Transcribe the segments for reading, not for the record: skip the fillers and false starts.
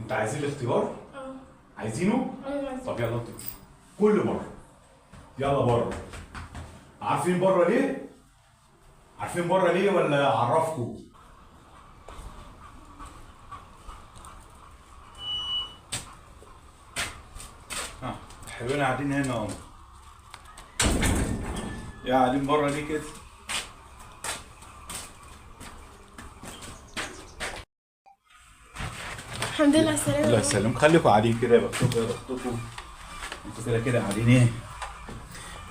انت عايزين الاختيار؟ اه. عايزينه؟ ايوه عايزين. طب يلا انتوا كل بره. يلا بره. عارفين بره ليه؟ عارفين بره ليه ولا اعرفكم؟ حلوين قاعدين هنا اهو. يا قاعدين بره ليه كده؟ الحمد لله على السلامة. الله يسلمك. خليكم قاعدين كده يا بختكم يا بختكم. انتوا كده كده قاعدين ايه؟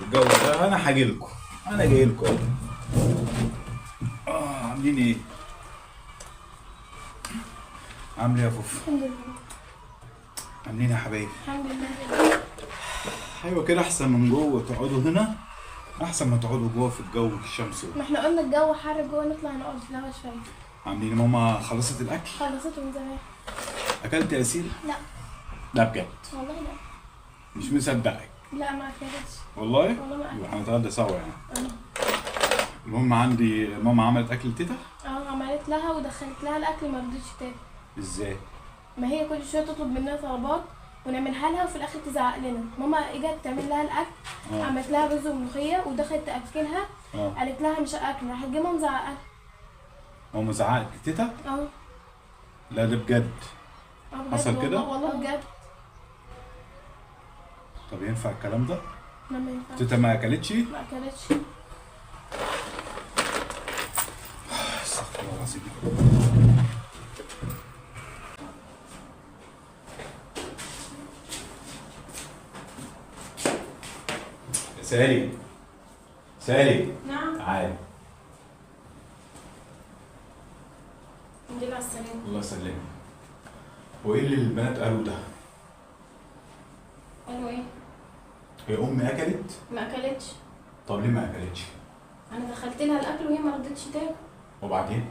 الجو ده انا هاجي لكم. انا جاي لكم. عاملين ايه؟ عامل ايه يا فوفو؟ الحمد لله. عاملين ايه يا حبايبي؟ الحمد لله. ايوه كده احسن من جوه. تقعدوا هنا احسن ما تقعدوا جوه في الجو الشمس. ما احنا قلنا الجو حر جوه، نطلع نقعد في الهوا شوية. عاملين ايه؟ ماما خلصت الاكل؟ خلصته من زمان. اكلت يا ياسين؟ لا لا بجد؟ والله لا. مش مصدقك. لا ما اكلتش. والله؟ والله ما اكلت. يبقى هنتغدى سوا يعني. اه. المهم عندي ماما عملت اكل تيتا؟ اه عملت لها ودخلت لها الاكل، ما رضتش تاكل. ازاي؟ ما هي كل شويه تطلب مننا طلبات ونعملها لها، وفي الاخر تزعق لنا. ماما اجت تعمل لها الاكل، عملت لها رز وملوخيه ودخلت تاكلها. قالت لها مش هاكل، راحت جايه مزعقه. ماما زعقت تيتا؟ اه. لا ده بجد. بجد حصل كده؟ والله بجد. طب ينفع الكلام ده؟ لا ما ينفعش. تيتا ما اكلتش؟ ما اكلتش. استغفر الله العظيم. سالي سالي نعم. تعالي. الحمد لله على السلامه. الله يسلمك. هو ايه اللي البنات قالوا ده؟ قالوا ايه؟ هي امي اكلت؟ ما اكلتش. طب ليه ما اكلتش؟ انا دخلت لها الاكل وهي ما رضتش تاكل. وبعدين؟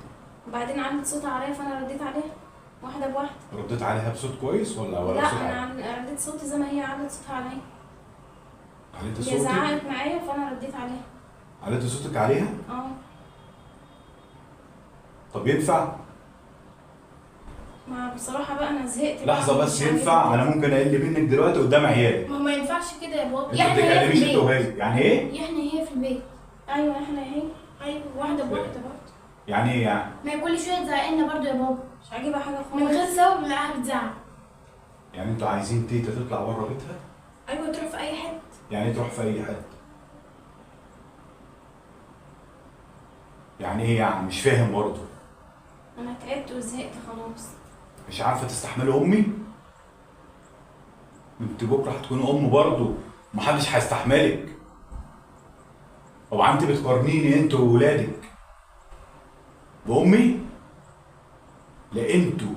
وبعدين علت صوتها عليا فانا رديت عليها واحده بواحده. رديت عليها بصوت كويس ولا لا بصوت عالي؟ انا عليت صوتي زي ما هي علت صوتها عليا. عليت هي صوتك؟ زعقت معايا فانا رديت عليها. عليت صوتك عليها؟ اه. طب ينفع؟ ما بصراحه بقى انا زهقت. لحظة بس، ينفع؟ أنا ممكن أقل منك دلوقتي قدام عيالي. ما ينفعش كده يا بابا. أنت ما بتتكلميش أنت وهي، يعني إيه؟ احنا هي في البيت. ايوه احنا هي. ايوه واحده بواحده برضه. يعني إيه يعني؟ ما هي كل شويه تزعقلنا برضه يا بابا. مش عاجبها حاجه خالص. من غير سبب نلاقيها بتزعق. يعني أنتوا عايزين تيتا تطلع بره بيتها؟ ايوه تروح في اي حته. يعني إيه تروح في أي حتة؟ يعني إيه يعني؟ مش فاهم برضه. انا تعبت وزهقت خلاص. مش عارفة تستحملي أمي؟ أنت بكرة هتكوني أم برضه، محدش هيستحملك. طبعا أنت بتقارنيني أنت وولادك بأمي؟ لا أنتوا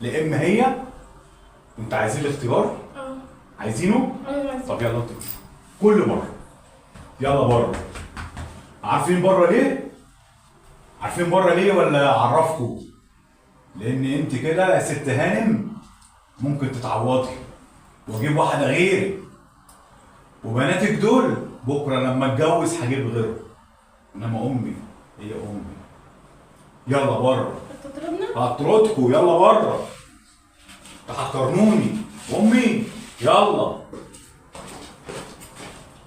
لا إما هي. أنت عايزين الاختيار؟ اه. عايزينه؟ ايوه عايزين. طب يلا انتوا كل بره. يلا بره. عارفين بره ليه؟ عارفين بره ليه ولا اعرفكم؟ لان انت كده يا ست هانم ممكن تتعوضي واجيب واحده غيرك، وبناتك دول بكره لما اتجوز هجيب غيرهم، انما امي هي امي. يلا بره. هتضربنا؟ هطردكوا. يلا بره. هتقارنوني امي. يلا.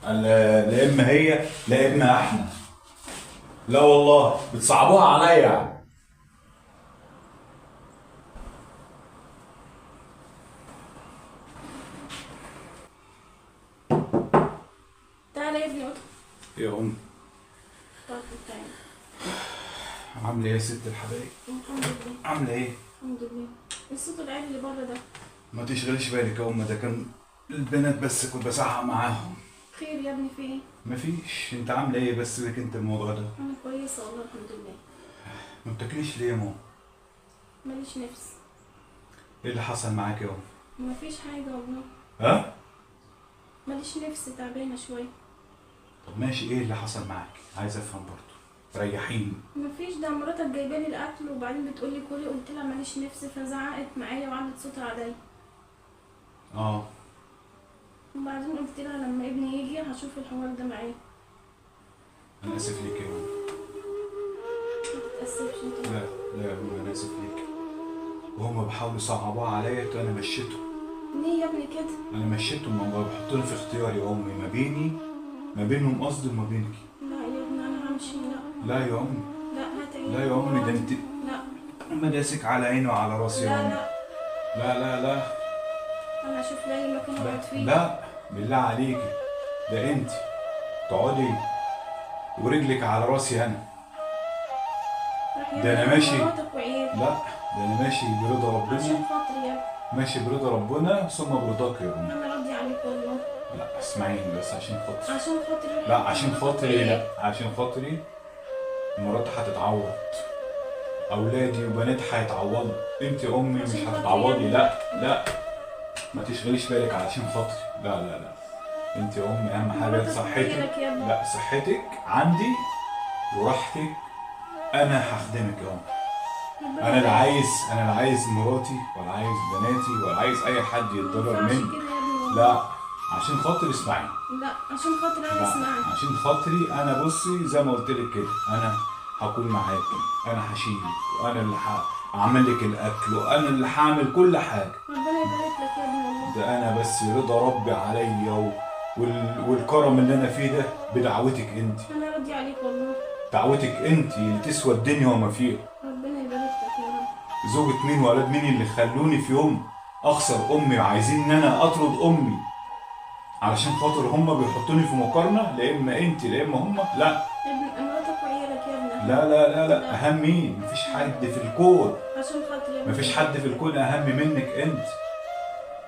لا اما هي لا اما احنا. لا والله بتصعبوها عليا يعني. تعالى يا ابني. يا ام تعالى تعالى. عامله ايه يا ست الحبايب؟ الحمد لله. عامله ايه؟ الحمد لله. الصوت العالي اللي بره ده. ما تشغليش بالك يا ام، ده كان البنات بس كنت بزعق معاهم. خير يا ابني في ايه؟ مفيش. انت عامله ايه بس لك انت الموضوع ده؟ انا كويسه والله الحمد لله. ما بتاكليش ليه يا ماما؟ ماليش نفس. ايه اللي حصل معاك يا ام؟ مفيش حاجه والله. ها؟ ماليش نفس، تعبانه شويه. طب ماشي، ايه اللي حصل معاك؟ عايز افهم برضه. ريحيني. مفيش، ده مراتك جايبه لي الاكل وبعدين بتقول لي كلي، قلت لها ماليش نفس فزعقت معايا وعملت صوتها عليا. اه. وبعدين قلت لها لما ابني يجي هشوف الحوار ده معاه. انا اسف ليك يا ام. ما تتأسفش انت. لا لا يا ام، انا اسف ليك. وهم بيحاولوا يصعبوها عليا انا مشيتهم. ليه يا ابني كده؟ انا مشيتهم، هم بيحطوني في اختياري يا امي، ما بينهم قصدي وما بينك. لا يا ابني انا همشي. لا لا يا امي، لا هات لا يا امي، ده انت لا مداسك على عيني وعلى راسي يا لا امي. لا لا لا لا انا اشوف لي اي مكان اقعد فيه. لا بالله عليكي، ده انت تقعدي ورجلك على راسي انا. راح يا ده أنا ابني ماشي. مراتك وعيالك. لا ده انا ماشي برضا ربنا، عشان خاطري يا ابني. ماشي برضا ربنا ثم برضاك يا امي. انا راضي عليك والله. لا اسمعيني بس عشان خاطري. عشان خاطري. لا عشان خاطري، لا عشان خاطري. مراتي هتتعوض، اولادي وبناتي هيتعوضوا، انت يا امي مش عشان خاطري هتتعوضي. يا لا لا ما تشغليش بالك علشان خاطري. لا لا لا، انت يا امي اهم حاجه مراتك صحتك. وعيالك يا ابني. لا صحتك عندي وراحتك، انا هخدمك يا امي. انا لا عايز مراتي ولا عايز بناتي ولا عايز اي حد يتضرر ما ينفعش مني. كده يا ابني. لا عشان خاطري اسمعيني. لا عشان خاطري انا لا اسمعك. عشان خاطري انا، بصي زي ما قلت لك كده، انا هكون معاكي، انا هشيلك وانا اللي هعمل لك الاكل وانا اللي هعمل كل حاجه. ربنا يبارك لك يا ابني والله. ده انا بس رضا ربي عليا والكرم اللي انا فيه ده بدعوتك انت. انا راضي عليك والله. دعوتك انت اللي تسوى الدنيا وما فيها. ربنا يبارك لك يا رب. زوجة مين وولاد مين اللي خلوني في يوم اخسر امي وعايزين ان انا اطرد امي علشان خاطر هم بيحطوني في مقارنه، لا اما انت لا اما هم. لا يا ابني مراتك وعيالك يا ابني. لا لا لا لا، اهم مين؟ مفيش حد في الكون، عشان خاطري يا ابني. مفيش حد في الكون اهم منك انت.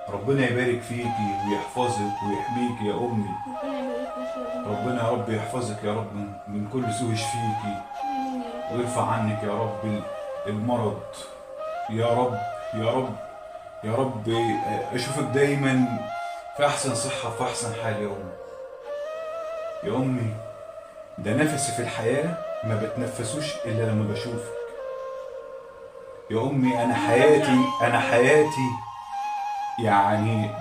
ربنا يبارك فيكي ويحفظك ويحميكي يا امي. ربنا يبارك لك يا ابني. ربنا يا رب يحفظك يا رب من كل سوء يشفيكي امين يا رب. ويرفع عنك يا رب المرض. يا رب يا رب يا رب، اشوفك دايما في احسن صحة في احسن حال يا امي. يا امي ده نفسي في الحياة ما بتنفسوش الا لما بشوفك. يا امي انا حياتي يعني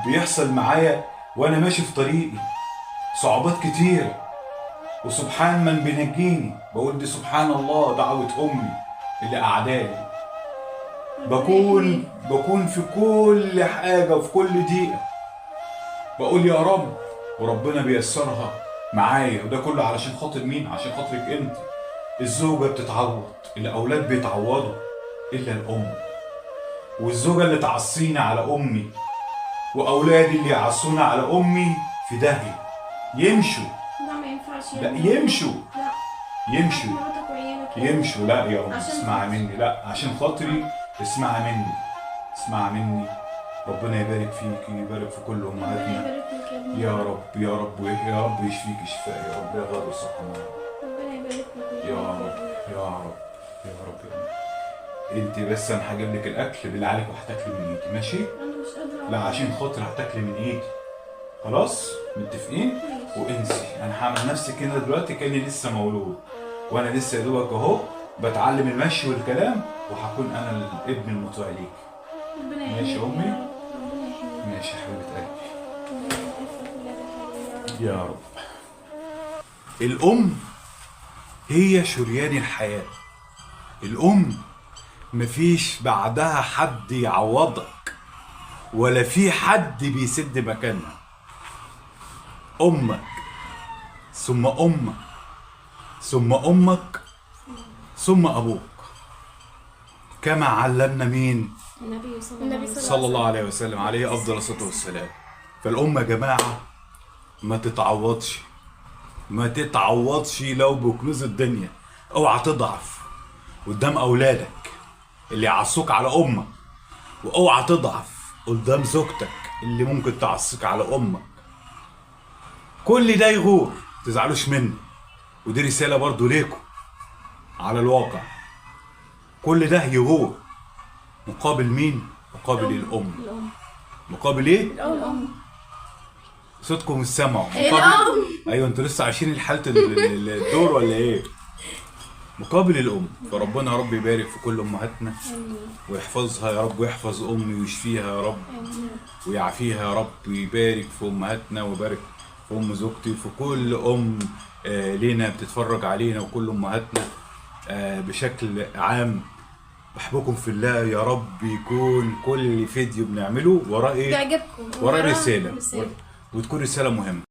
بيحصل معايا وانا ماشي في طريقي صعوبات كتيرة، وسبحان من بينجيني. بقول دي سبحان الله دعوة امي اللي قعدالي. بكون في كل حاجة وفي كل دقيقة بقول يا رب، وربنا بيسرها معايا. وده كله علشان خاطر مين؟ عشان خاطرك انت. الزوجة بتتعوض، الأولاد بيتعوضوا إلا الأم. والزوجة اللي تعصيني على أمي وأولادي اللي يعصوني على أمي في داهية. يمشوا. لا ما ينفعش يا لا ابني. يمشوا. لا يمشوا. مراتك وعيالك يا ابني. يمشوا. لا يا رب عشان اسمعي خاطري. مني، لا عشان خاطري اسمعي مني، اسمعي مني. ربنا يبارك فيك ويبارك في كل ربنا امهاتنا يبارك لك يا ابني. يا رب يا رب يا رب، يشفيك شفاء يا رب، يا غالي الصحة ربنا يبارك لك يا رب يا رب يا رب يا رب. انت بس انا هجيب لك الاكل بالله عليك وهتاكلي من ايدي، ماشي؟ انا مش قادره. لا عشان خاطر هتاكلي من ايدي. خلاص متفقين؟ ماشي. وانسي، انا هعمل نفسي كده دلوقتي كاني لسه مولود، وانا لسه يا دوبك اهو بتعلم المشي والكلام، وهكون انا الابن المطيع ليك. ربنا ماشي يا يحميك أمي؟ يا رب. ربنا يحميك. ماشي يا حبيبة قلبي. ربنا يحفظك ولادك يا رب. الأم هي شريان الحياة. الأم مفيش بعدها حد يعوضك ولا في حد بيسد مكانها. أمك ثم أمك ثم أمك ثم أبوك، كما علمنا مين؟ النبي صلى الله عليه وسلم، عليه أفضل الصلاة والسلام. فالأم يا جماعة ما تتعوضش لو بكنوز الدنيا. اوعى تضعف قدام أولادك اللي يعصوك على أمك، واوعى تضعف قدام زوجتك اللي ممكن تعصيك على أمك. كل ده يغور، تزعلوش مني، ودي رسالة برضو ليكم على الواقع. كل ده يغور مقابل مين؟ مقابل الأم. مقابل ايه؟ الأم. صوتكم مش سامعوا. الأم. ايوه انتوا لسه عايشين حالة الدور ولا ايه؟ مقابل الأم. فربنا يا رب يبارك في كل أمهاتنا ويحفظها يا رب، ويحفظ أمي ويشفيها يا رب ويعافيها يا رب، ويبارك في أمهاتنا ويبارك في أم زوجتي وفي كل أم لينا بتتفرج علينا، وكل أمهاتنا بشكل عام. بحبكم في الله، يا رب يكون كل فيديو بنعمله وراه ايه؟ يعجبكم وراه رسالة، رسالة. وتكون رسالة مهمة.